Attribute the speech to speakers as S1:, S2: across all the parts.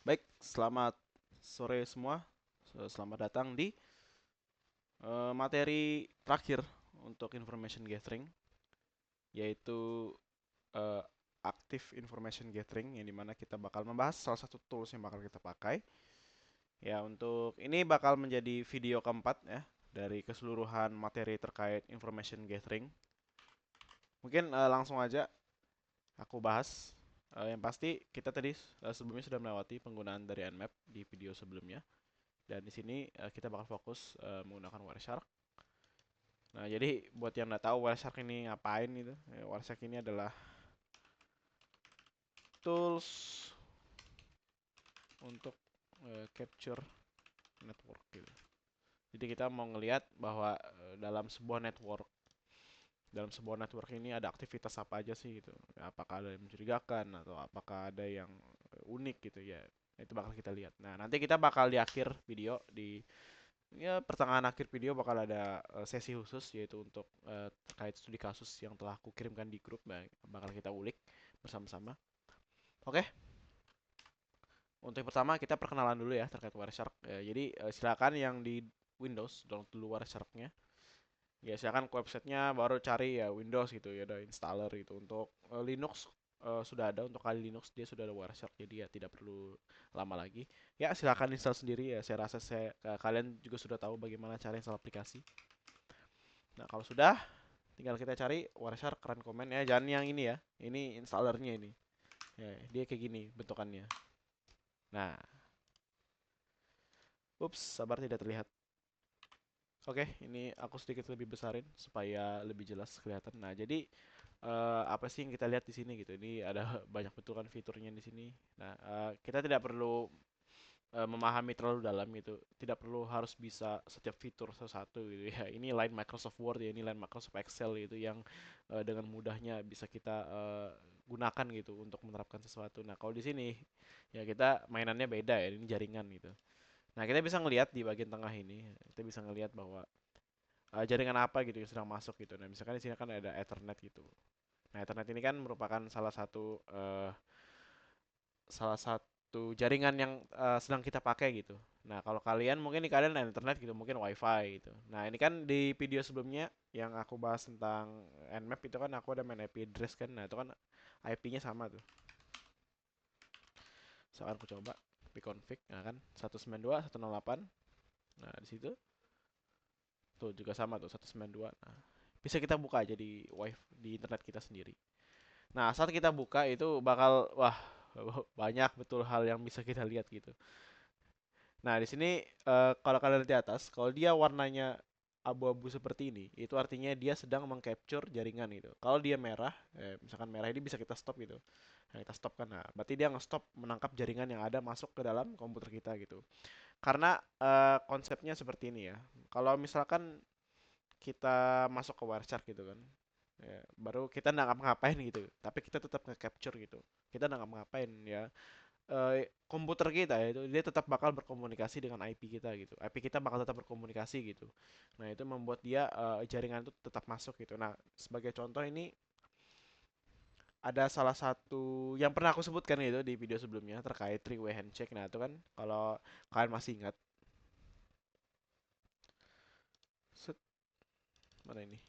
S1: Baik, selamat sore semua. Selamat datang di materi terakhir untuk information gathering, yaitu eh, active information gathering, yang dimana kita bakal membahas salah satu tools yang bakal kita pakai. Ya, untuk ini bakal menjadi video keempat ya dari keseluruhan materi terkait information gathering. Mungkin langsung aja aku bahas. Yang pasti kita tadi sebelumnya sudah melewati penggunaan dari Nmap di video sebelumnya. Dan di sini kita bakal fokus menggunakan Wireshark. Nah, jadi buat yang nggak tahu Wireshark ini ngapain gitu, Wireshark ini adalah tools untuk capture network gitu. Jadi kita mau ngelihat bahwa dalam sebuah network ini ada aktivitas apa aja sih gitu. Apakah ada yang mencurigakan atau apakah ada yang unik gitu ya. Itu bakal kita lihat. Nah, nanti kita bakal di akhir video di ya, pertengahan akhir video bakal ada sesi khusus yaitu untuk terkait studi kasus yang telah aku kirimkan di grup. Bakal kita ulik bersama-sama. Oke, untuk yang pertama kita perkenalan dulu ya terkait Wireshark. Jadi silakan yang di Windows download dulu Wiresharknya. Ya silakan ke websitenya baru cari ya Windows gitu ya ada installer gitu. Untuk Linux sudah ada, untuk kali Linux dia sudah ada Wireshark jadi ya tidak perlu lama lagi. Ya silakan install sendiri ya. Saya rasa kalian juga sudah tahu bagaimana cara install aplikasi. Nah, kalau sudah, tinggal kita cari Wireshark Run Command ya. Jangan yang ini ya. Ini installernya ini. Ya, dia kayak gini bentukannya. Nah, ups, sabar tidak terlihat. Oke, ini aku sedikit lebih besarin supaya lebih jelas kelihatan. Nah, jadi apa sih yang kita lihat di sini gitu? Ini ada banyak bentukan fiturnya di sini. Nah, kita tidak perlu memahami terlalu dalam gitu. Tidak perlu harus bisa setiap fitur satu-satu gitu ya. Ini line Microsoft Word ya, ini line Microsoft Excel gitu yang dengan mudahnya bisa kita gunakan gitu untuk menerapkan sesuatu. Nah, kalau di sini ya kita mainannya beda ya, ini jaringan gitu. Nah, kita bisa ngelihat di bagian tengah ini, kita bisa ngelihat bahwa jaringan apa gitu yang sedang masuk gitu. Nah, misalkan di sini kan ada Ethernet gitu. Nah, Ethernet ini kan merupakan salah satu jaringan yang sedang kita pakai gitu. Nah, kalau kalian mungkin di kalian ada internet gitu, mungkin WiFi gitu. Nah, ini kan di video sebelumnya yang aku bahas tentang Nmap itu kan aku ada main IP address kan. Nah, itu kan IP-nya sama tuh. Sekarang aku coba config, nah kan 192.168. Nah, di situ tuh juga sama tuh 192. Nah, bisa kita buka aja di wifi di internet kita sendiri. Nah, saat kita buka itu bakal wah banyak betul hal yang bisa kita lihat gitu. Nah, di sini kalau kalian lihat di atas, kalau dia warnanya abu-abu seperti ini, itu artinya dia sedang mengcapture jaringan gitu. Kalau dia merah, misalkan merah ini bisa kita stop gitu. Nah, kita stop kan. Nah, berarti dia nge-stop menangkap jaringan yang ada masuk ke dalam komputer kita gitu. Karena konsepnya seperti ini ya. Kalau misalkan kita masuk ke Wireshark gitu kan, ya, baru kita nggak ngapa-ngapain gitu, tapi kita tetap nge-capture gitu. Kita nggak ngapa-ngapain ya, komputer kita itu dia tetap bakal berkomunikasi dengan IP kita gitu. IP kita bakal tetap berkomunikasi gitu. Nah, itu membuat dia jaringan itu tetap masuk gitu. Nah, sebagai contoh ini ada salah satu yang pernah aku sebutkan gitu di video sebelumnya terkait three-way handshake. Nah, itu kan kalau kalian masih ingat, set, mana ini?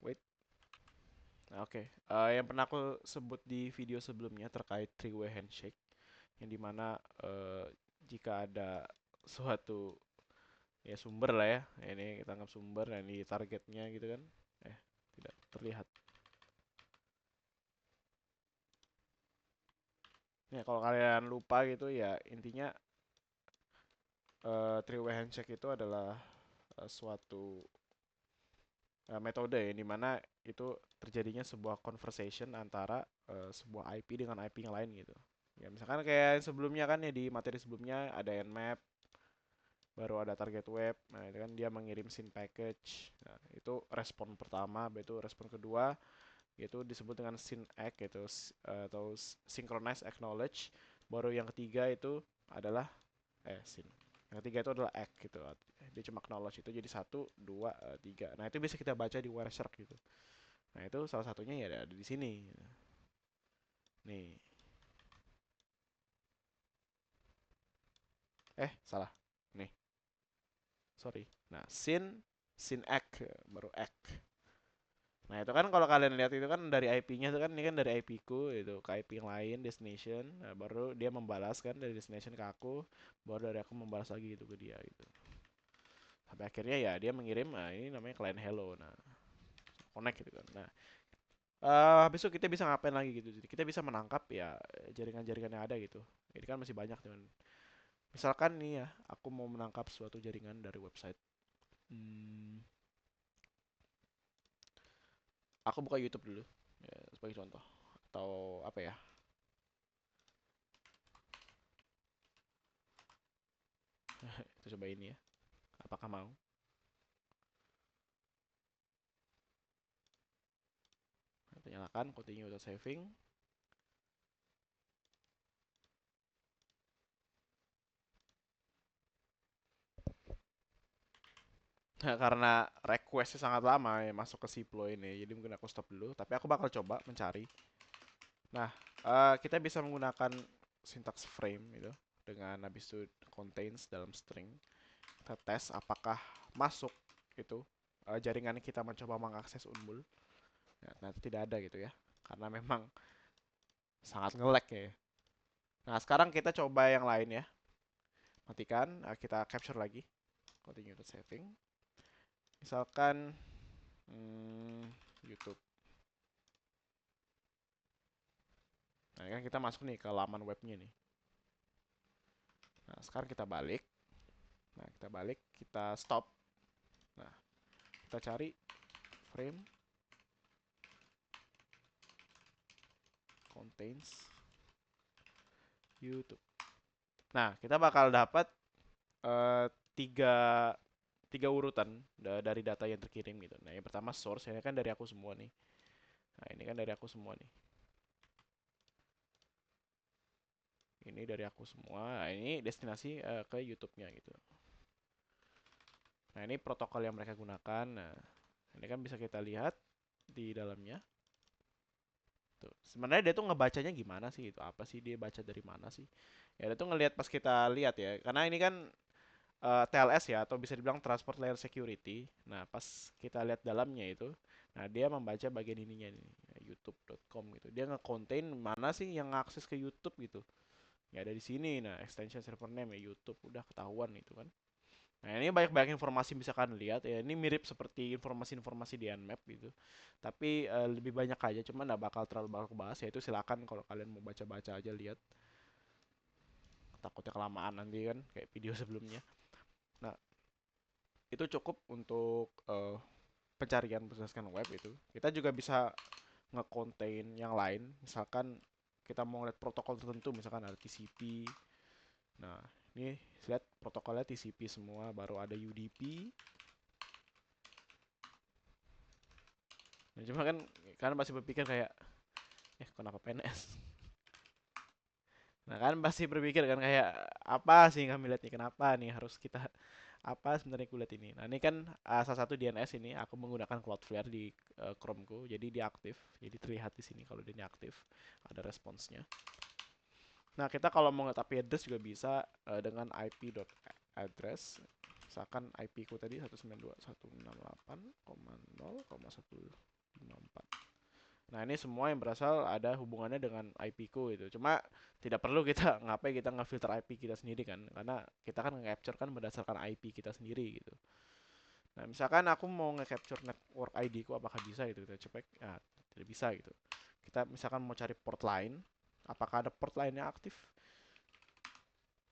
S1: Wait. Nah, oke. Yang pernah aku sebut di video sebelumnya terkait three-way handshake yang dimana jika ada suatu ya sumber lah ya. Ini kita anggap sumber, nah ini targetnya gitu kan. Tidak terlihat. Ya kalau kalian lupa gitu ya intinya three-way handshake itu adalah suatu metode ya dimana itu terjadinya sebuah conversation antara sebuah IP dengan IP yang lain gitu. Ya misalkan kayak sebelumnya kan ya di materi sebelumnya ada Nmap, baru ada target web. Nah, itu kan dia mengirim SYN package. Nah, itu respon pertama, itu respon kedua yaitu disebut dengan SYN-ACK yaitu atau synchronize acknowledge. Baru yang ketiga itu adalah SYN. Yang ketiga itu adalah ACK gitu. Dia cuma acknowledge itu jadi satu, dua, tiga. Nah, itu bisa kita baca di Wireshark gitu. Nah, itu salah satunya ya ada di sini. Nih. Salah. Nih, sorry. Nah, sin egg baru egg. Nah, itu kan kalau kalian lihat itu kan dari IP-nya itu kan ini kan dari IP ku itu ke IP yang lain destination. Nah, baru dia membalas kan dari destination ke aku, baru dari aku membalas lagi gitu ke dia gitu. Sampai akhirnya ya dia mengirim, nah ini namanya client hello. Nah, connect gitu kan. Nah, habis itu kita bisa ngapain lagi gitu. Jadi kita bisa menangkap ya jaringan-jaringan yang ada gitu. Ini kan masih banyak teman. Misalkan nih ya, aku mau menangkap suatu jaringan dari website. Hmm, aku buka YouTube dulu ya, sebagai contoh. Atau apa ya? Kita coba ini ya. Apakah mau? Kita nyalakan continue auto saving. Nah, karena requestnya sangat lama ya masuk ke Ciplo ini, jadi mungkin aku stop dulu. Tapi aku bakal coba mencari. Nah, kita bisa menggunakan syntax frame gitu dengan habis itu contains dalam string. Kita tes apakah masuk itu jaringan kita mencoba mengakses Unmul. Ya, nanti tidak ada gitu ya, karena memang sangat nge-lag ya. Nah, sekarang kita coba yang lain ya. Matikan, kita capture lagi. Continue to saving. Misalkan YouTube. Nah, kan kita masuk nih ke laman webnya nih. Nah, sekarang kita balik. Nah, kita balik, kita stop. Nah, kita cari frame contains YouTube. Nah, kita bakal dapat eh, tiga tiga urutan dari data yang terkirim gitu. Nah, yang pertama source, ini kan dari aku semua nih. Nah, ini kan dari aku semua nih. Ini dari aku semua. Nah, ini destinasi ke YouTube-nya gitu. Nah, ini protokol yang mereka gunakan. Nah, ini kan bisa kita lihat di dalamnya. Tuh. Sebenarnya dia tuh ngebacanya gimana sih itu? Apa sih dia baca dari mana sih? Ya dia tuh ngelihat pas kita lihat ya. Karena ini kan TLS ya atau bisa dibilang Transport Layer Security. Nah, pas kita lihat dalamnya itu, nah dia membaca bagian ininya nih, youtube.com gitu. Dia nge-contain mana sih yang akses ke YouTube gitu. Ya ada di sini. Nah, extension server name ya YouTube udah ketahuan itu kan. Nah, ini banyak-banyak informasi bisa kalian lihat ya. Ini mirip seperti informasi-informasi di Nmap gitu. Tapi lebih banyak aja, cuman nggak bakal terlalu bakal bahas ya itu silakan kalau kalian mau baca-baca aja lihat. Takutnya kelamaan nanti kan kayak video sebelumnya. Nah, itu cukup untuk pencarian berdasarkan web itu. Kita juga bisa nge-contain yang lain. Misalkan kita mau ngeliat protokol tertentu, misalkan ada TCP. Nah, ini lihat protokolnya TCP semua, baru ada UDP. Nah, cuma kan masih berpikir kayak, kenapa PNS? Nah kan pasti berpikir kan kayak apa sih kami lihat nih kenapa nih harus kita apa sebenarnya kulihat ini. Nah ini kan salah satu DNS ini aku menggunakan Cloudflare di Chromeku jadi dia aktif. Jadi terlihat di sini kalau dia aktif ada responsnya. Nah kita kalau mau ngeliat IP address juga bisa dengan IP.address. Misalkan IP ku tadi 192.168.0,154. Nah, ini semua yang berasal ada hubungannya dengan IP ku itu. Cuma tidak perlu kita ngapain kita ngefilter IP kita sendiri kan, karena kita kan nge-capture kan berdasarkan IP kita sendiri gitu. Nah, misalkan aku mau nge-capture network ID ku apakah bisa gitu kita cek. Ya, tidak bisa gitu. Kita misalkan mau cari port line, apakah ada port line yang aktif?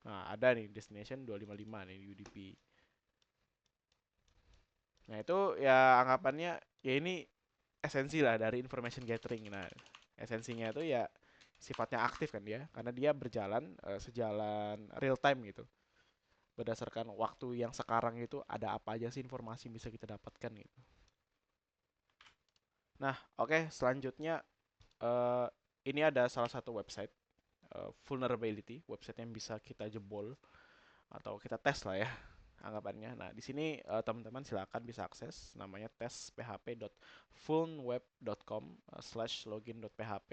S1: Nah, ada nih destination 255 nih UDP. Nah, itu ya anggapannya ya ini esensi lah dari information gathering. Nah, esensinya itu ya sifatnya aktif kan dia, karena dia berjalan sejalan real time gitu. Berdasarkan waktu yang sekarang itu ada apa aja sih informasi yang bisa kita dapatkan gitu. Nah, oke, selanjutnya eh, ini ada salah satu website vulnerability, website yang bisa kita jebol atau kita tes lah ya anggapannya. Nah, di sini teman-teman silakan bisa akses namanya testphp.vulnweb.com/login.php.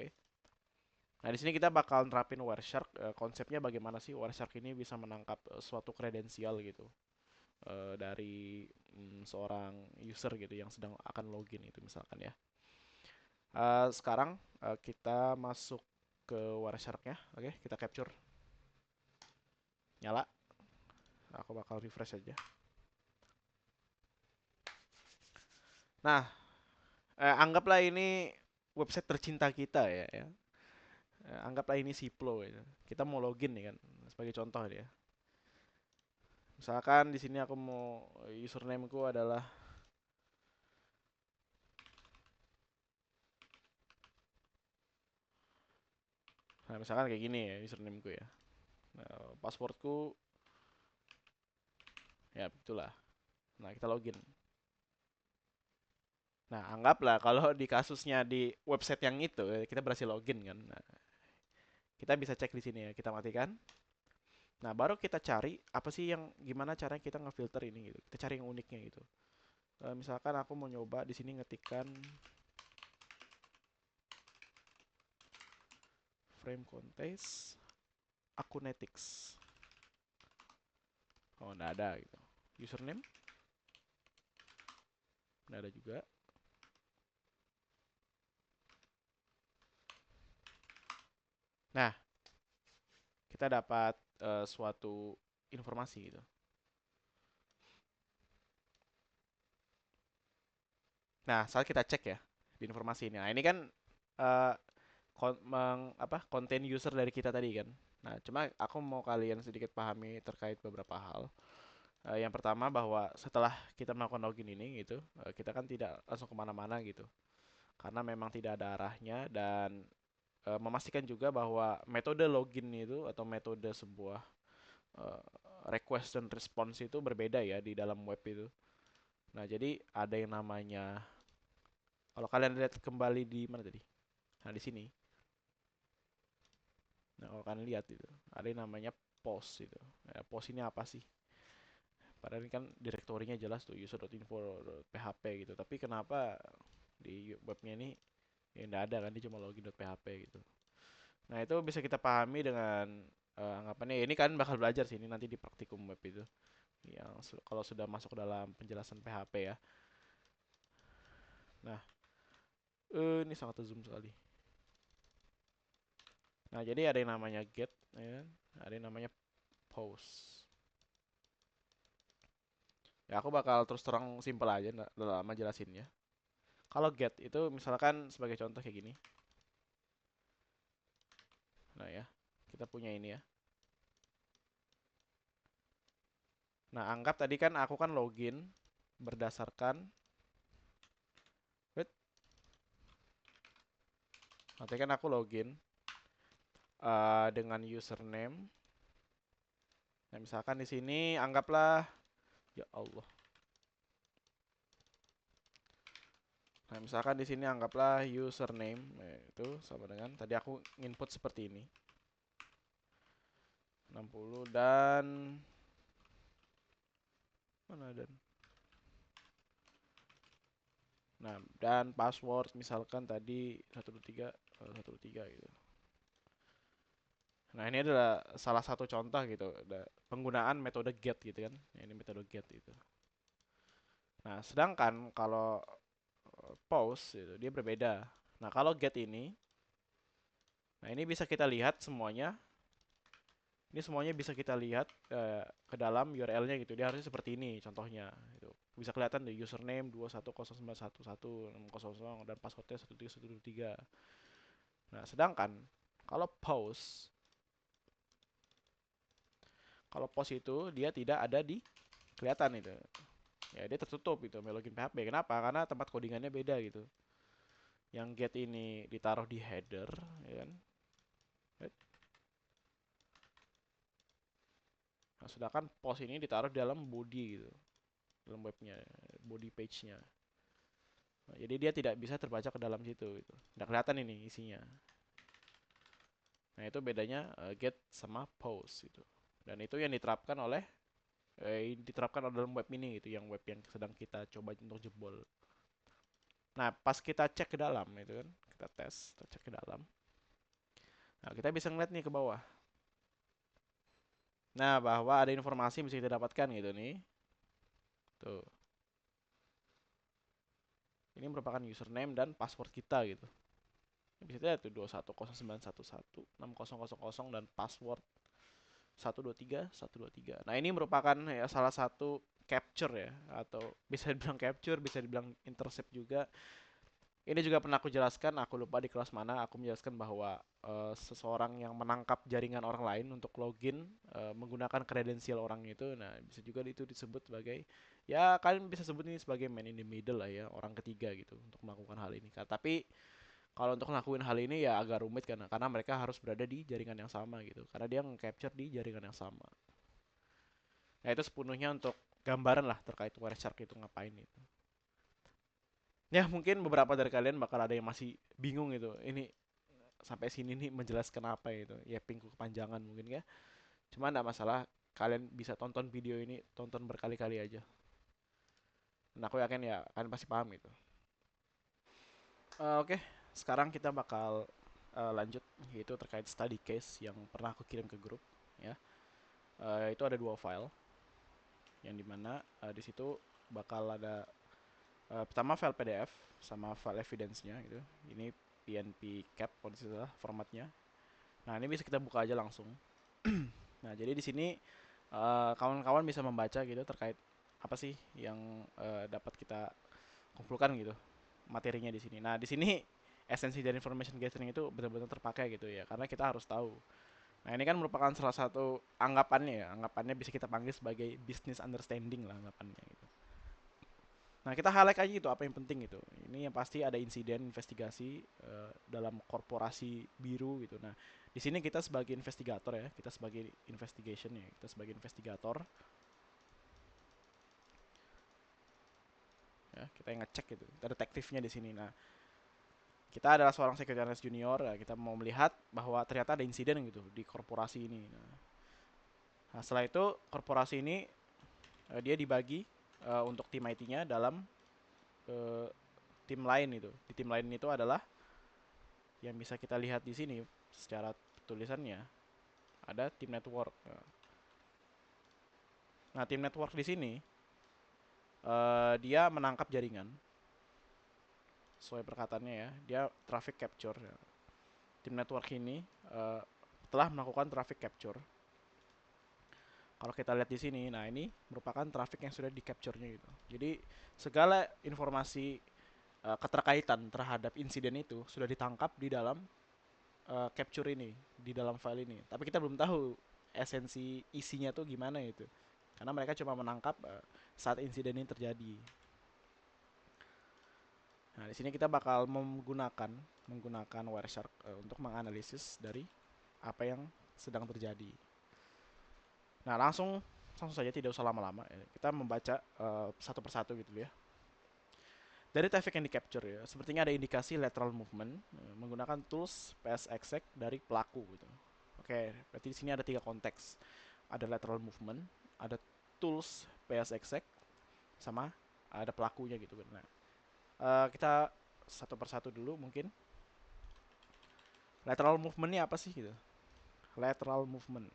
S1: Nah, di sini kita bakal nerapin Wireshark. Konsepnya bagaimana sih Wireshark ini bisa menangkap suatu kredensial gitu dari seorang user gitu yang sedang akan login itu misalkan ya. Sekarang kita masuk ke Wireshark-nya. Oke, kita capture. Nyala. Aku bakal refresh aja. Nah, anggaplah ini website tercinta kita ya. Anggaplah ini Ciplo ya. Kita mau login nih kan, sebagai contoh dia. Misalkan di sini aku mau usernameku adalah nah, misalkan kayak gini ya usernameku ya. Nah, passwordku ya itulah. Nah, kita login. Nah, anggaplah kalau di kasusnya di website yang itu kita berhasil login kan. Nah, kita bisa cek di sini ya. Kita matikan. Nah, baru kita cari apa sih yang gimana caranya kita ngefilter ini gitu. Kita cari yang uniknya gitu. Misalkan aku mau nyoba di sini ngetikkan frame contest Akunetics. Oh, enggak ada gitu. Username enggak ada juga. Nah, kita dapat suatu informasi gitu. Nah, saat kita cek ya di informasi ini. Nah, ini kan uh, konten user dari kita tadi kan. Nah, cuma aku mau kalian sedikit pahami terkait beberapa hal. Yang pertama bahwa setelah kita melakukan login ini gitu, kita kan tidak langsung kemana-mana gitu, karena memang tidak ada arahnya dan memastikan juga bahwa metode login itu atau metode sebuah uh, request dan response itu berbeda ya di dalam web itu. Nah, jadi ada yang namanya kalau kalian lihat kembali di mana tadi? Nah, di sini. Nah, kalau kalian lihat itu, ada yang namanya post itu. Nah, post ini apa sih? Padahal ini kan direktorinya jelas tuh user.info.php gitu. Tapi kenapa di webnya ini ya nggak ada kan? Dia cuma login.php gitu. Nah, itu bisa kita pahami dengan anggapannya ini kan bakal belajar sih ini nanti di praktikum web itu. Yang kalau sudah masuk ke dalam penjelasan PHP ya. Nah, ini sangat zoom sekali. Nah, jadi ada yang namanya get, ya kan? Ada yang namanya post. Ya, aku bakal terus terang simpel aja, nggak lama jelasinnya. Kalau get itu misalkan sebagai contoh kayak gini. Nah ya, kita punya ini ya. Nah, anggap tadi kan aku kan login berdasarkan, wait, nanti kan aku login dengan username. Nah, misalkan di sini anggaplah, ya Allah. Nah, misalkan di sini anggaplah username itu sama dengan tadi aku input seperti ini. 60 dan mana dan nah, dan password misalkan tadi 123 123 gitu. Nah, ini adalah salah satu contoh gitu, penggunaan metode get gitu kan. Ini metode get itu. Nah, sedangkan kalau post itu dia berbeda. Nah, kalau get ini, nah ini bisa kita lihat semuanya. Ini semuanya bisa kita lihat ke dalam URL-nya gitu. Dia harusnya seperti ini contohnya. Itu bisa kelihatan di username 21091160 dan passwordnya 13123. Nah, sedangkan kalau post, itu dia tidak ada di kelihatan itu. Ya dia tertutup gitu login PHP. Kenapa? Karena tempat codingannya beda gitu. Yang get ini ditaruh di header, ya kan? Nah, sedangkan post ini ditaruh di dalam body gitu, dalam webnya, body page-nya. Nah, jadi dia tidak bisa terbaca ke dalam situ gitu. Nggak kelihatan ini isinya. Nah, itu bedanya get sama post gitu. Dan itu yang diterapkan oleh dalam web ini gitu, yang web yang sedang kita coba untuk jebol. Nah, pas kita cek ke dalam itu kan, kita tes, kita cek ke dalam. Nah, kita bisa ngeliat nih ke bawah. Nah, bahwa ada informasi yang bisa kita dapatkan gitu nih. Tuh. Ini merupakan username dan password kita gitu. Bisa lihat tuh 2109116000 dan password 123 123. Nah, ini merupakan ya salah satu capture ya, atau bisa dibilang capture, bisa dibilang intercept juga. Ini juga pernah aku jelaskan, aku lupa di kelas mana, aku menjelaskan bahwa seseorang yang menangkap jaringan orang lain untuk login menggunakan kredensial orang itu, nah bisa juga itu disebut sebagai, ya kalian bisa sebut ini sebagai man in the middle lah ya, orang ketiga gitu untuk melakukan hal ini. Tapi kalau untuk ngelakuin hal ini ya agak rumit karena mereka harus berada di jaringan yang sama gitu, karena dia nge-capture di jaringan yang sama. Nah itu sepenuhnya untuk gambaran lah terkait Wireshark itu ngapain itu. Ya mungkin beberapa dari kalian bakal ada yang masih bingung gitu. Ini sampai sini nih menjelaskan apa itu. Ya pingku kepanjangan mungkin ya. Cuma enggak masalah, kalian bisa tonton video ini, tonton berkali-kali aja. Dan aku yakin ya kalian pasti paham gitu. Oke, sekarang kita bakal lanjut, yaitu terkait study case yang pernah aku kirim ke grup ya. Itu ada dua file yang dimana di situ bakal ada pertama file PDF sama file evidence-nya gitu. Ini PNP cap kalau tidak salah formatnya. Nah, ini bisa kita buka aja langsung. Nah, jadi di sini kawan-kawan bisa membaca gitu terkait apa sih yang dapat kita kumpulkan gitu materinya di sini. Nah, di sini esensi dari information gathering itu benar-benar terpakai gitu ya, karena kita harus tahu. Nah, ini kan merupakan salah satu anggapannya ya, anggapannya bisa kita panggil sebagai business understanding lah anggapannya gitu. Nah, kita highlight aja gitu apa yang penting gitu. Ini yang pasti ada insiden investigasi dalam korporasi biru gitu. Nah, di sini kita sebagai investigator ya, kita sebagai investigation ya, kita sebagai investigator ya, kita yang ngecek gitu. Kita detektifnya di sini. Nah, kita adalah seorang security analyst junior ya, kita mau melihat bahwa ternyata ada insiden gitu di korporasi ini. Nah, setelah itu korporasi ini dia dibagi untuk tim IT-nya dalam uh, tim lain itu. Di tim lain itu adalah yang bisa kita lihat di sini secara tulisannya ada tim network. Nah, tim network di sini dia menangkap jaringan sesuai perkataannya ya. Dia traffic capture. Ya. Tim network ini telah melakukan traffic capture. Kalau kita lihat di sini, nah ini merupakan traffic yang sudah di capture-nya gitu. Jadi segala informasi keterkaitan terhadap insiden itu sudah ditangkap di dalam capture ini, di dalam file ini. Tapi kita belum tahu esensi isinya tuh gimana itu. Karena mereka cuma menangkap saat insiden ini terjadi. Nah, di sini kita bakal menggunakan Wireshark untuk menganalisis dari apa yang sedang terjadi. Nah, langsung saja tidak usah lama-lama. Kita membaca satu persatu gitu ya. Dari traffic yang di capture ya, sepertinya ada indikasi lateral movement menggunakan tools PSExec dari pelaku gitu. Oke, berarti di sini ada tiga konteks. Ada lateral movement, ada tools PSExec, sama ada pelakunya gitu kan. Nah, kita satu persatu dulu mungkin. Lateral movement ini apa sih gitu? Lateral movement.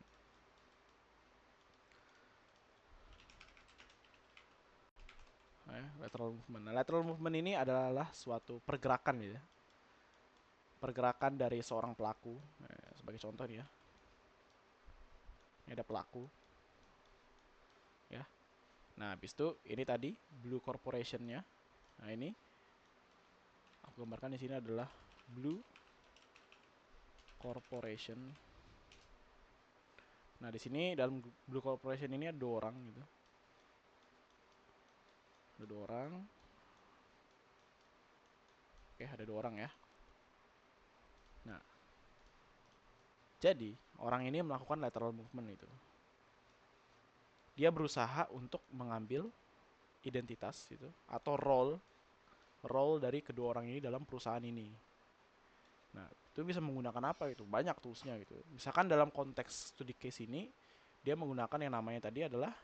S1: Lateral movement. Nah, lateral movement ini adalah suatu pergerakan ya. Pergerakan dari seorang pelaku. Sebagai contoh nih ya. Ini ada pelaku. Ya. Nah, habis itu ini tadi Blue Corporation-nya. Nah, ini aku gambarkan di sini adalah Blue Corporation. Nah, di sini dalam Blue Corporation ini ada dua orang gitu. Ada dua orang. Oke, ada dua orang ya. Nah, jadi orang ini melakukan lateral movement itu. Dia berusaha untuk mengambil identitas itu atau role dari kedua orang ini dalam perusahaan ini. Nah, itu bisa menggunakan apa itu? Banyak toolsnya gitu. Misalkan dalam konteks studi case ini, dia menggunakan yang namanya tadi adalah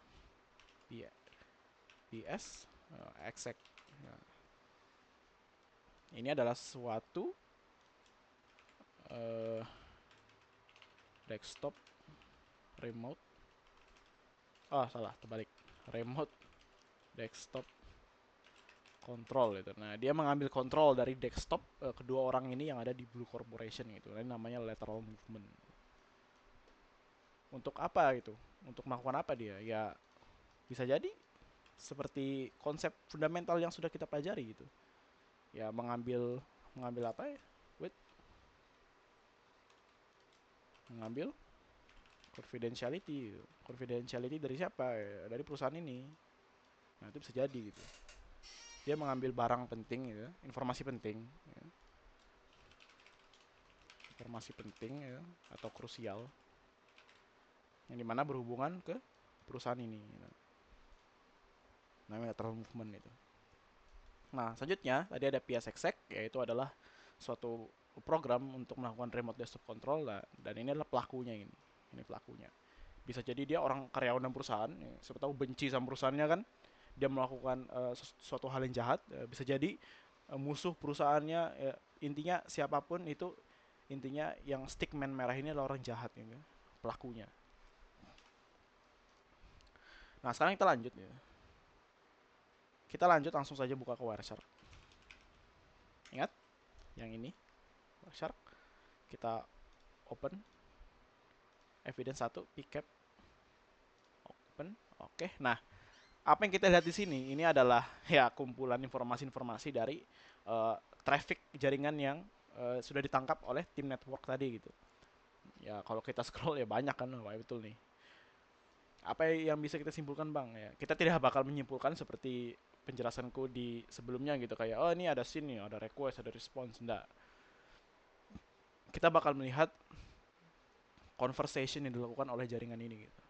S1: PS exec. Nah, ini adalah suatu desktop remote. Oh, salah, terbalik. Remote desktop control itu. Nah, dia mengambil kontrol dari desktop kedua orang ini yang ada di Blue Corporation gitu. Ini namanya lateral movement. Untuk apa gitu? Untuk melakukan apa dia? Ya bisa jadi seperti konsep fundamental yang sudah kita pelajari gitu. Ya mengambil mengambil apa ya? Wait, mengambil confidentiality. Confidentiality dari siapa? Ya, dari perusahaan ini. Nah, itu bisa jadi gitu. Dia mengambil barang penting gitu, informasi penting, ya. Informasi penting ya, atau krusial yang dimana berhubungan ke perusahaan ini gitu. Namanya lateral movement itu. Nah, selanjutnya tadi ada PSExec, yaitu adalah suatu program untuk melakukan remote desktop control lah, dan ini adalah pelakunya ini. Ini pelakunya. Bisa jadi dia orang karyawan dan perusahaan, ya, siapa tahu benci sama perusahaannya kan, dia melakukan suatu hal yang jahat, bisa jadi musuh perusahaannya, intinya siapapun itu, intinya yang stickman merah ini adalah orang jahat ya, pelakunya. Nah, sekarang kita lanjut ya. Kita lanjut langsung saja buka ke Wireshark. Ingat yang ini, Wireshark. Kita open evidence 1 pcap, open. Oke. Nah, apa yang kita lihat di sini ini adalah ya kumpulan informasi-informasi dari traffic jaringan yang sudah ditangkap oleh tim network tadi gitu. Ya kalau kita scroll ya banyak kan, wah betul nih. Apa yang bisa kita simpulkan bang? Ya kita tidak bakal menyimpulkan seperti penjelasanku di sebelumnya gitu, kayak oh ini ada scene nih, ada request, ada response. Enggak. Kita bakal melihat conversation yang dilakukan oleh jaringan ini gitu.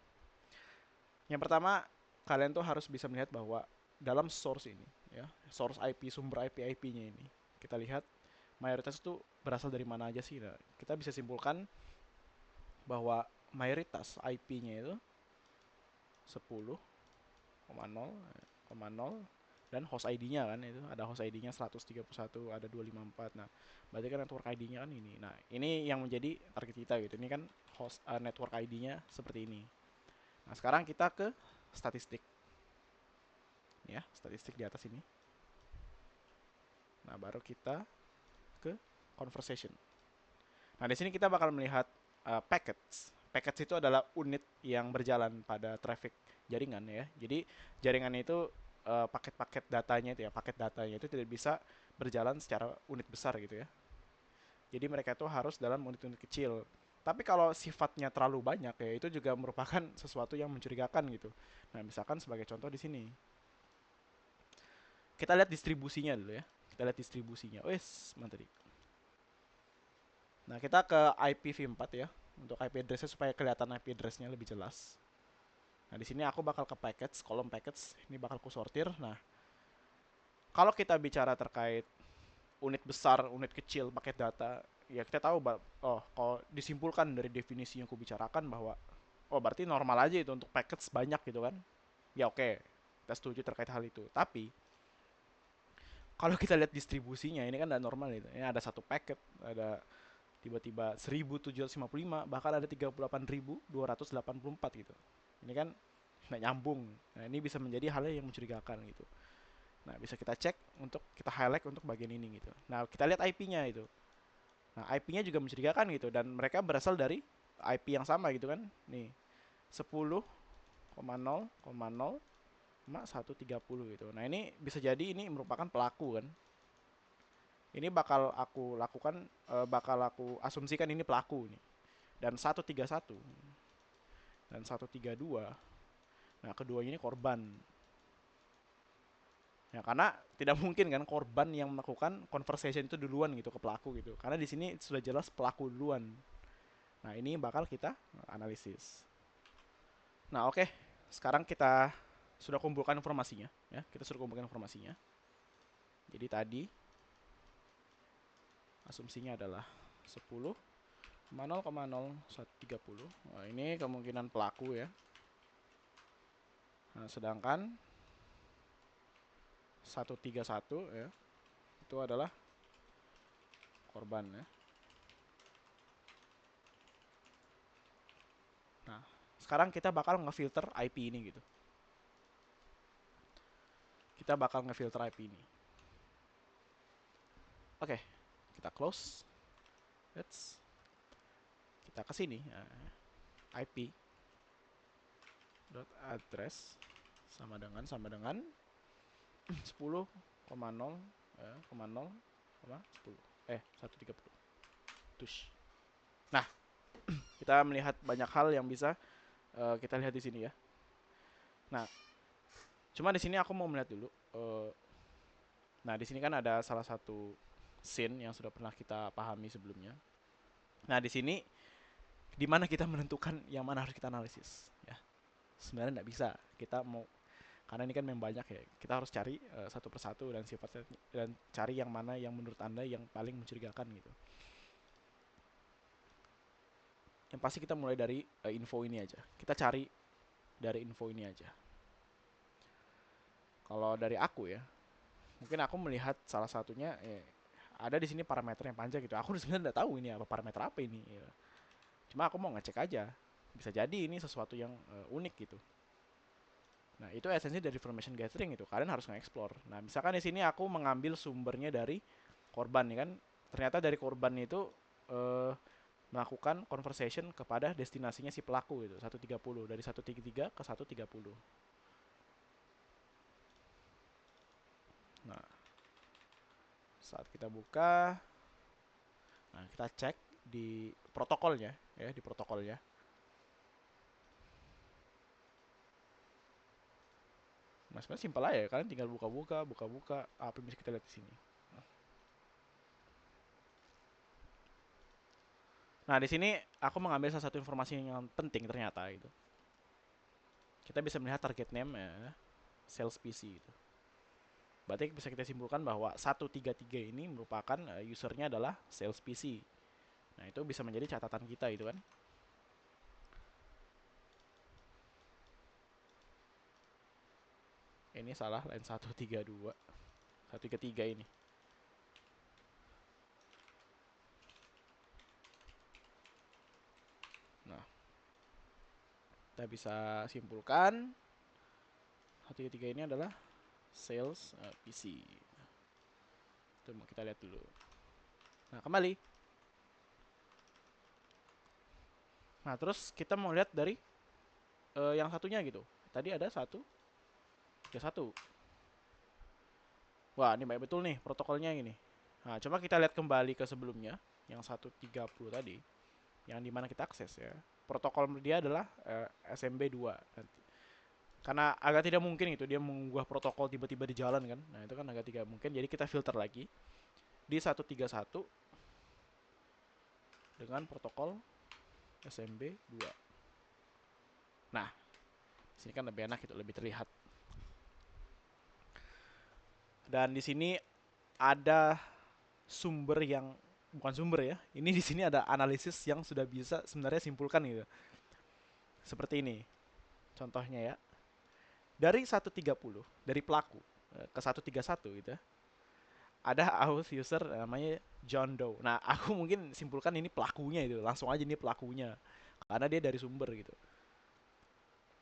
S1: Yang pertama, kalian tuh harus bisa melihat bahwa dalam source ini, ya, source IP, sumber IP-nya ini, kita lihat mayoritas itu berasal dari mana aja sih? Nah, kita bisa simpulkan bahwa mayoritas IP-nya itu 10,0,0 dan host ID-nya kan itu ada host ID-nya 131, ada 254. Nah, berarti kan network ID-nya kan ini. Nah, ini yang menjadi target kita gitu. Ini kan host network ID-nya seperti ini. Nah, sekarang kita ke statistik. Ya, statistik di atas ini. Nah, baru kita ke conversation. Nah, di sini kita bakal melihat packets. Packets itu adalah unit yang berjalan pada traffic jaringan ya. Jadi jaringan itu paket-paket datanya itu ya, paket datanya itu tidak bisa berjalan secara unit besar gitu ya. Jadi mereka itu harus dalam unit-unit kecil. Tapi kalau sifatnya terlalu banyak ya itu juga merupakan sesuatu yang mencurigakan gitu. Nah, misalkan sebagai contoh di sini. Kita lihat distribusinya dulu ya. Kita lihat distribusinya. Wes, mantap. Nah, kita ke IPv4 ya. Untuk IP address-nya supaya kelihatan IP address-nya lebih jelas. Nah, di sini aku bakal ke packets, kolom packets. Ini bakal ku sortir. Nah, kalau kita bicara terkait unit besar, unit kecil, paket data, ya kita tahu, oh, kalau disimpulkan dari definisi yang aku bicarakan bahwa, oh berarti normal aja itu untuk packets banyak gitu kan. Ya oke, kita setuju terkait hal itu. Tapi, kalau kita lihat distribusinya, ini kan tidak normal itu. Ini ada satu paket, ada tiba-tiba 1755, bahkan ada 38.284 gitu. Ini kan nggak nyambung. Nah, ini bisa menjadi hal yang mencurigakan gitu. Nah, bisa kita cek untuk kita highlight untuk bagian ini gitu. Nah, kita lihat IP-nya itu. Nah, IP-nya juga mencurigakan gitu dan mereka berasal dari IP yang sama gitu kan. Nih, 10,0,0,130 gitu. Nah, ini bisa jadi ini merupakan pelaku kan. Ini bakal aku lakukan, bakal aku asumsikan ini pelaku nih. Dan 131 dan 132. Nah, keduanya ini korban. Ya, karena tidak mungkin kan korban yang melakukan conversation itu duluan gitu ke pelaku gitu. Karena di sini sudah jelas pelaku duluan. Nah, ini bakal kita analisis. Nah, oke. Sekarang kita sudah kumpulkan informasinya ya. Kita sudah kumpulkan informasinya. Jadi tadi asumsinya adalah 10,0,0130. Nah, ini kemungkinan pelaku ya. Nah, sedangkan 131 ya, itu adalah korban ya. Sekarang kita bakal ngefilter IP ini gitu. Kita bakal ngefilter IP ini. Oke, kita close. Kita ke sini. IP dot address sama dengan 10,0, 10, 130. Tush. Nah, kita melihat banyak hal yang bisa kita lihat di sini ya. Nah, cuma di sini aku mau melihat dulu. Nah, di sini kan ada salah satu scene yang sudah pernah kita pahami sebelumnya. Nah, di sini di mana kita menentukan yang mana harus kita analisis ya. Sebenarnya nggak bisa. Kita mau, karena ini kan memang banyak ya. Kita harus cari satu persatu dan sifatnya, dan cari yang mana yang menurut Anda yang paling mencurigakan gitu. Yang pasti kita mulai dari info ini aja. Kita cari dari info ini aja. Kalau dari aku ya, mungkin aku melihat salah satunya ada di sini parameter yang panjang gitu. Aku sebenarnya nggak tahu ini apa parameter apa ini. Ya. Cuma aku mau ngecek aja. Bisa jadi ini sesuatu yang unik gitu. Nah, itu esensi dari information gathering itu. Kalian harus nge-explore. Nah, misalkan di sini aku mengambil sumbernya dari korban ya kan. Ternyata dari korban itu eh, melakukan conversation kepada destinasinya si pelaku itu 130, dari 133 ke 130. Nah, saat kita buka, nah kita cek di protokolnya ya, di protokolnya. Nah, sebenarnya simpel aja, kalian tinggal buka-buka apa yang bisa kita lihat di sini. Nah, di sini aku mengambil salah satu informasi yang penting ternyata itu. Kita bisa melihat target name ya, sales PC itu. Berarti bisa kita simpulkan bahwa 133 ini merupakan usernya adalah sales PC. Nah, itu bisa menjadi catatan kita itu kan. Ini salah, line 132. 133 ini. Nah, kita bisa simpulkan 133 ini adalah sales PC. Itu mau kita lihat dulu. Nah, kembali. Nah, terus kita mau lihat dari yang satunya gitu. Tadi ada 131. Wah, ini baik betul nih protokolnya ini. Nah, coba kita lihat kembali ke sebelumnya, yang 130 tadi, yang dimana kita akses ya. Protokol dia adalah SMB2. Karena agak tidak mungkin itu dia mengunggah protokol tiba-tiba di jalan kan. Nah, itu kan agak tidak mungkin. Jadi kita filter lagi di 131 dengan protokol SMB2. Nah, sini kan lebih enak itu, lebih terlihat. Dan di sini ada sumber yang bukan sumber ya. Ini di sini ada analisis yang sudah bisa sebenarnya simpulkan gitu. Seperti ini. Contohnya ya. Dari 130 dari pelaku ke 131 gitu ya. Ada auth user namanya John Doe. Nah, aku mungkin simpulkan ini pelakunya itu. Langsung aja ini pelakunya. Karena dia dari sumber gitu.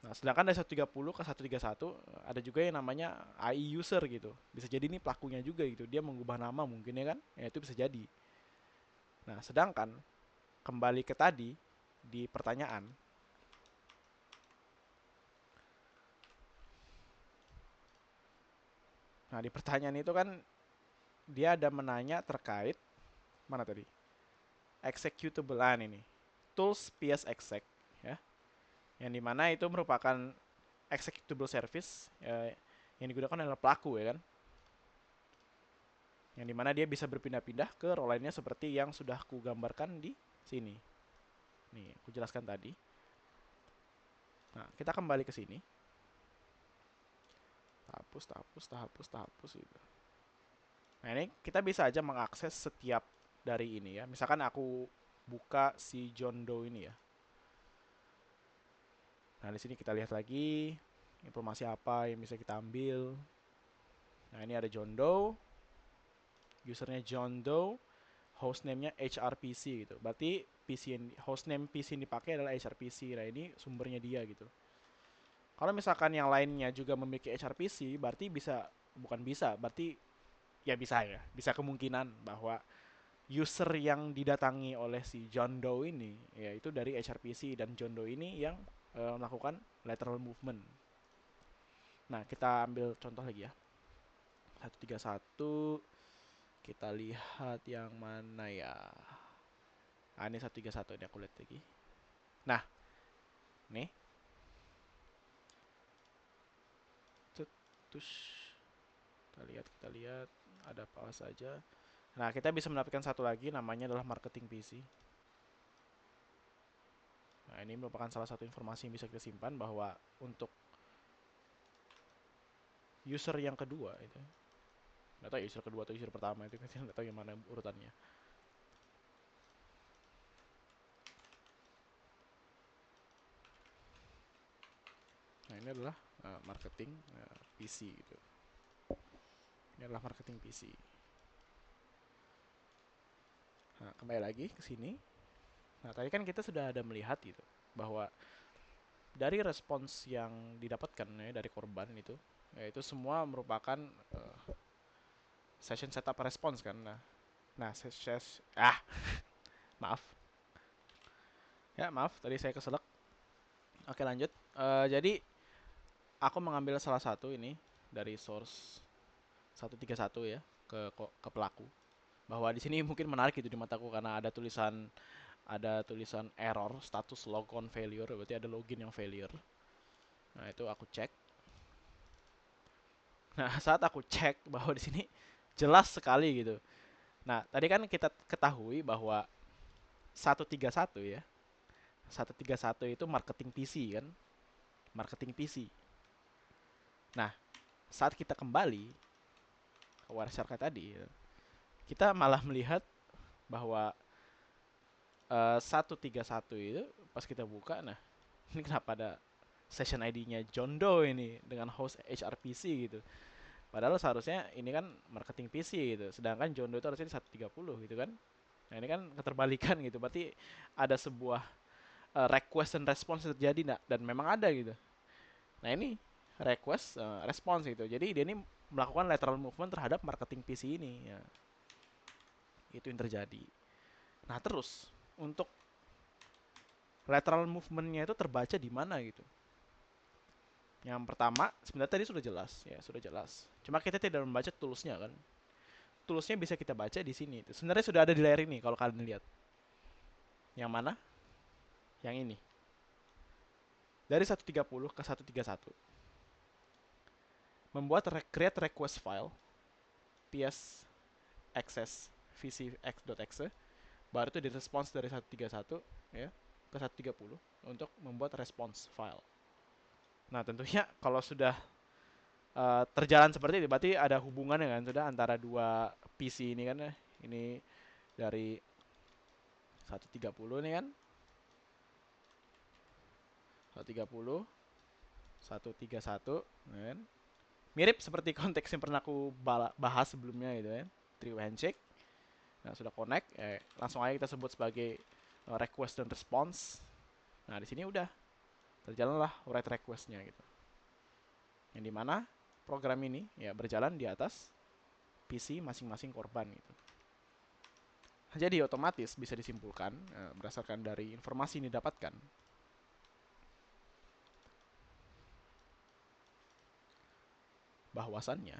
S1: Nah, sedangkan dari 130 ke 131 ada juga yang namanya AI user gitu. Bisa jadi ini pelakunya juga gitu. Dia mengubah nama mungkin ya kan? Ya itu bisa jadi. Nah, sedangkan kembali ke tadi di pertanyaan. Nah, di pertanyaan itu kan dia ada menanya terkait mana tadi? Executable ini. Tools PS exec ya. Yang dimana itu merupakan executable service yang digunakan oleh pelaku ya kan. Yang dimana dia bisa berpindah-pindah ke role lainnya seperti yang sudah aku gambarkan di sini. Nih, aku jelaskan tadi. Nah, kita kembali ke sini. Hapus gitu. Nah, ini kita bisa aja mengakses setiap dari ini ya. Misalkan aku buka si John Doe ini ya. Nah, di sini kita lihat lagi informasi apa yang bisa kita ambil. Nah, ini ada John Doe, usernya John Doe, hostname-nya HRPC gitu. Berarti hostname PC yang dipakai adalah HRPC. Nah, ini sumbernya dia gitu. Kalau misalkan yang lainnya juga memiliki HRPC, berarti berarti ya bisa kemungkinan bahwa user yang didatangi oleh si John Doe ini yaitu dari HRPC, dan John Doe ini yang melakukan lateral movement. Nah, kita ambil contoh lagi ya. 131, kita lihat yang mana ya. Ini 131 ini aku lihat lagi. Nah, nih. Terus kita lihat ada apa saja. Nah, kita bisa mendapatkan satu lagi, namanya adalah marketing PC. Nah, ini merupakan salah satu informasi yang bisa kita simpan bahwa untuk user yang kedua itu, nggak tahu ya user kedua atau user pertama itu, kita nggak tahu yang mana urutannya. Nah, ini adalah marketing PC gitu. Ini adalah marketing PC. Nah, kembali lagi ke sini. Nah, tadi kan kita sudah ada melihat gitu bahwa dari respons yang didapatkan ya dari korban itu, yaitu semua merupakan session setup response kan. Nah, maaf. Ya, maaf, tadi saya keselak. Oke, lanjut. Jadi aku mengambil salah satu ini dari source 131 ya ke pelaku. Bahwa di sini mungkin menarik itu di mataku karena ada tulisan error status logon failure, berarti ada login yang failure. Nah, itu aku cek. Nah, saat aku cek bahwa di sini jelas sekali gitu. Nah, tadi kan kita ketahui bahwa 131 ya. 131 itu marketing PC kan? Marketing PC. Nah, saat kita kembali ke Wireshark tadi, kita malah melihat bahwa 131 itu pas kita buka, nah ini kenapa ada session ID-nya John Doe ini dengan host HRPC gitu. Padahal seharusnya ini kan marketing PC gitu. Sedangkan John Doe itu harusnya di 130 gitu kan. Nah, ini kan keterbalikan gitu. Berarti ada sebuah request dan response yang terjadi, nah, dan memang ada gitu. Nah, ini request response gitu. Jadi dia ini melakukan lateral movement terhadap marketing PC ini ya. Itu yang terjadi. Nah, terus untuk lateral movementnya itu terbaca di mana gitu. Yang pertama, sebenarnya tadi sudah jelas ya, sudah jelas. Cuma kita tidak membaca toolsnya kan. Toolsnya bisa kita baca di sini. Sebenarnya sudah ada di layar ini kalau kalian lihat. Yang mana? Yang ini. Dari 130 ke 131. Membuat create request file ps access vcx.exe, baru itu direspons dari 131 ya ke 130 untuk membuat response file. Nah, tentunya kalau sudah terjalan seperti itu berarti ada hubungannya kan sudah antara dua PC ini kan ya. Ini dari 130 nih kan. 130 131 kan. Mirip seperti konteks yang pernah aku bahas sebelumnya gitu kan. Trio handshake. Nah, sudah connect, langsung aja kita sebut sebagai request dan response. Nah, di sini udah terjalanlah write requestnya gitu. Yang dimana program ini ya berjalan di atas PC masing-masing korban gitu. Jadi otomatis bisa disimpulkan berdasarkan dari informasi yang didapatkan bahwasannya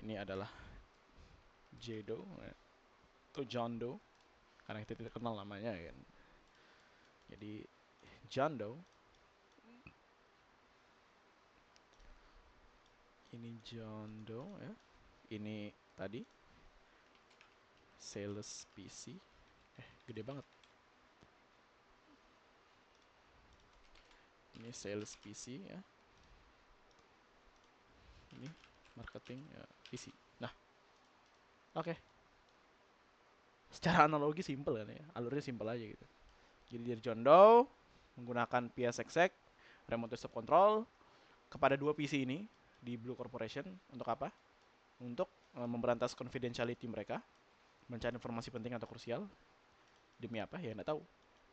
S1: ini adalah Jedo atau John Doe karena kita tidak kenal namanya kan. Jadi John Doe ini John Doe ya. Ini tadi sales PC. Gede banget. Ini sales PC ya. Ini marketing ya, PC. Nah, oke. Secara analogi simple kan ya. Alurnya simple aja gitu. Jadi dari John Doe menggunakan PSExec remote desktop control kepada dua PC ini di Blue Corporation untuk apa? Untuk memberantas confidentiality mereka. mencari informasi penting atau krusial. Demi apa ya nggak tahu,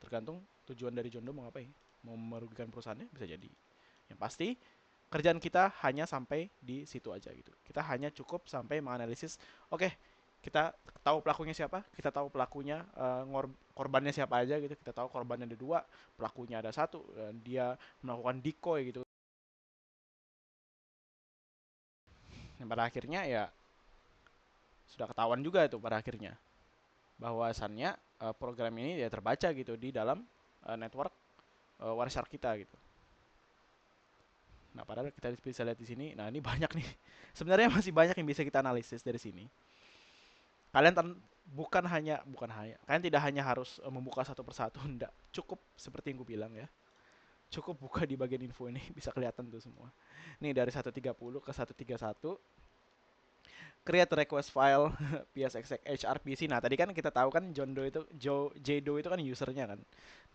S1: tergantung tujuan dari Jondo mau ngapain, mau merugikan perusahaannya bisa jadi. Yang pasti kerjaan kita hanya sampai di situ aja gitu, kita hanya cukup sampai menganalisis. Oke, kita tahu pelakunya siapa, kita tahu pelakunya korbannya siapa aja gitu, kita tahu korbannya ada dua, pelakunya ada satu, dan dia melakukan decoy gitu. Dan pada akhirnya ya sudah ketahuan juga itu pada akhirnya bahwasannya program ini ya terbaca gitu di dalam network Wireshark kita gitu. Nah, padahal kita bisa lihat di sini. Nah, ini banyak nih. Sebenarnya masih banyak yang bisa kita analisis dari sini. Kalian bukan hanya kalian tidak hanya harus membuka satu persatu, enggak. Cukup seperti yang gue bilang ya. Cukup buka di bagian info ini bisa kelihatan tuh semua. Nih dari 130 ke 131, create request file PSX HRPC. Nah, tadi kan kita tahu kan Jdo itu kan usernya kan.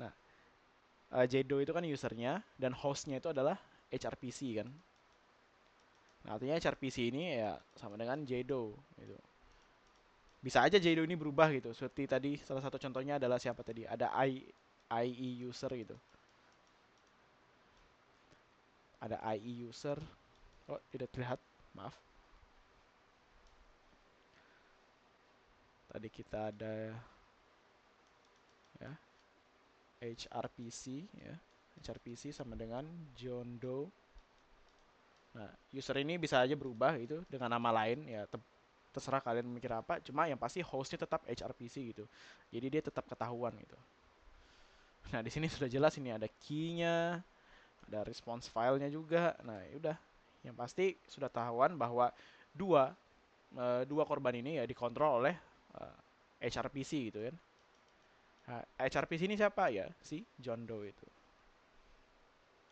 S1: Nah, Jdo itu kan usernya dan hostnya itu adalah HRPC kan. Nah, artinya HRPC ini ya sama dengan Jdo gitu. Bisa aja Jdo ini berubah gitu. Seperti tadi salah satu contohnya adalah siapa tadi? Ada IE user gitu. Ada IE user. Oh, tidak terlihat. Maaf. Tadi kita ada ya HRPC ya. HRPC sama dengan John Doe. Nah, user ini bisa aja berubah itu dengan nama lain ya. Terserah kalian mikir apa. Cuma yang pasti hostnya tetap HRPC gitu. Jadi dia tetap ketahuan gitu. Nah, di sini sudah jelas ini ada key-nya, ada response filenya juga. Nah, udah. Yang pasti sudah tahuan bahwa dua dua korban ini ya dikontrol oleh HRPC gitu kan. Nah, HRPC ini siapa ya? Si John Doe itu.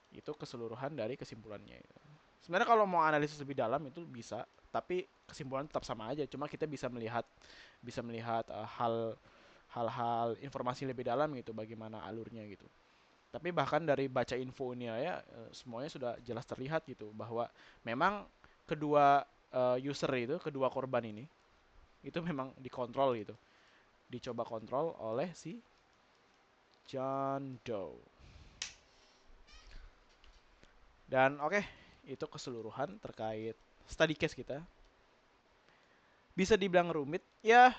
S1: Itu keseluruhan dari kesimpulannya itu. Sebenarnya kalau mau analisis lebih dalam itu bisa, tapi kesimpulan tetap sama aja. Cuma kita bisa melihat hal-hal informasi lebih dalam gitu, bagaimana alurnya gitu. Tapi bahkan dari baca infonya ya semuanya sudah jelas terlihat gitu bahwa memang kedua user itu, kedua korban ini itu memang dikontrol gitu. Dicoba kontrol oleh si John Doe. Dan oke, itu keseluruhan terkait study case kita. Bisa dibilang rumit, ya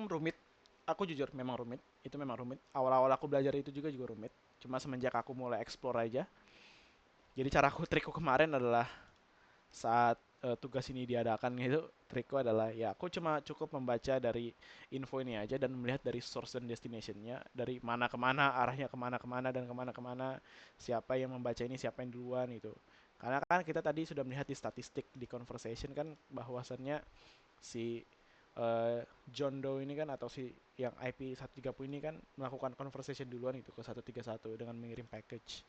S1: rumit. Aku jujur memang rumit, itu memang rumit. Awal-awal aku belajar itu juga rumit. Cuma semenjak aku mulai explore aja. Jadi trikku kemarin adalah saat tugas ini diadakan gitu, trikku adalah ya aku cuma cukup membaca dari info ini aja dan melihat dari source dan destinationnya, dari mana kemana, arahnya kemana kemana dan kemana kemana, siapa yang membaca ini, siapa yang duluan gitu. Karena kan kita tadi sudah melihat di statistik di conversation kan bahwasannya si John Doe ini kan atau si yang IP 130 ini kan melakukan conversation duluan itu ke 131 dengan mengirim package.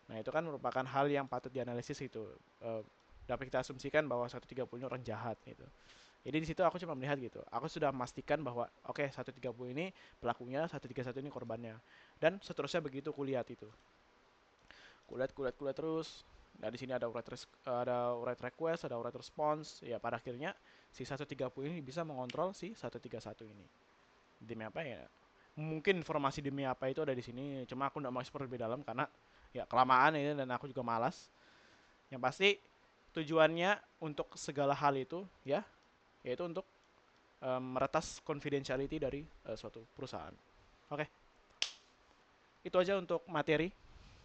S1: Nah, itu kan merupakan hal yang patut dianalisis itu. Uh, Dapat kita asumsikan bahwa 130 ini orang jahat gitu. Jadi di situ aku cuma melihat gitu. Aku sudah memastikan bahwa oke, 130 ini pelakunya, 131 ini korbannya. Dan seterusnya begitu kulihat itu. Kulihat terus. Nah, di sini ada write request, ada write response. Ya, pada akhirnya si 130 ini bisa mengontrol si 131 ini. Demi apa ya? Mungkin informasi demi apa itu ada di sini. Cuma aku nggak mau explore lebih dalam karena ya kelamaan ini dan aku juga malas. Yang pasti tujuannya untuk segala hal itu ya, yaitu untuk meretas confidentiality dari suatu perusahaan. Oke, itu aja untuk materi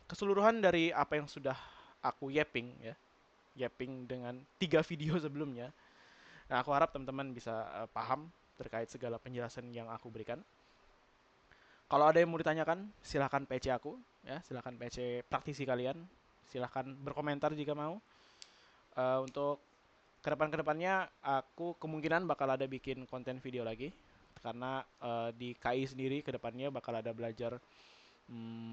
S1: keseluruhan dari apa yang sudah aku yapping dengan 3 video sebelumnya. Nah, aku harap teman-teman bisa paham terkait segala penjelasan yang aku berikan. Kalau ada yang mau ditanyakan, silahkan PC aku, ya, silahkan PC praktisi kalian, silahkan berkomentar jika mau. Untuk kedepannya, aku kemungkinan bakal ada bikin konten video lagi, karena di KI sendiri kedepannya bakal ada belajar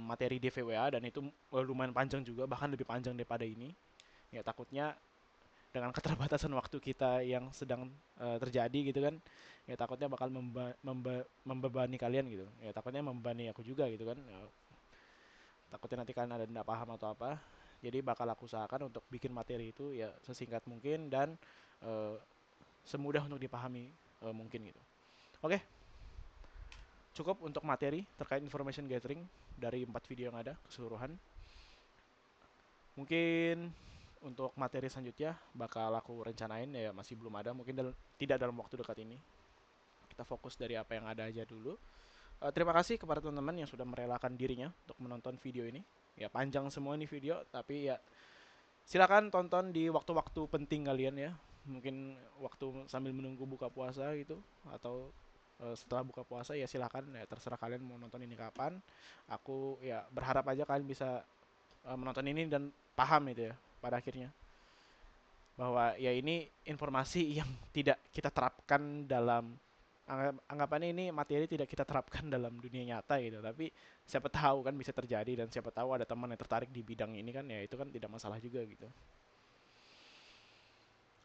S1: materi DVWA dan itu lumayan panjang juga, bahkan lebih panjang daripada ini. Ya takutnya dengan keterbatasan waktu kita yang sedang terjadi gitu kan, ya takutnya bakal membebani kalian gitu, ya takutnya membebani aku juga gitu kan, ya, takutnya nanti kalian ada tidak paham atau apa. Jadi bakal aku usahakan untuk bikin materi itu ya sesingkat mungkin dan uh, semudah untuk dipahami mungkin gitu. Oke, cukup untuk materi terkait information gathering dari 4 video yang ada keseluruhan. Mungkin untuk materi selanjutnya bakal aku rencanain, ya masih belum ada, mungkin tidak dalam waktu dekat ini. Kita fokus dari apa yang ada aja dulu. Terima kasih kepada teman-teman yang sudah merelakan dirinya untuk menonton video ini. Ya panjang semua ini video, tapi ya silakan tonton di waktu-waktu penting kalian ya. Mungkin waktu sambil menunggu buka puasa gitu, atau setelah buka puasa, ya silakan, ya terserah kalian mau nonton ini kapan. Aku ya berharap aja kalian bisa menonton ini dan paham itu ya pada akhirnya, bahwa ya ini informasi yang tidak kita terapkan dalam, anggapannya ini materi tidak kita terapkan dalam dunia nyata gitu, tapi siapa tahu kan bisa terjadi, dan siapa tahu ada teman yang tertarik di bidang ini kan, ya itu kan tidak masalah juga gitu.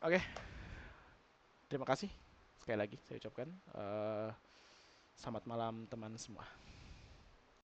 S1: Oke, terima kasih sekali lagi saya ucapkan. Selamat malam teman semua.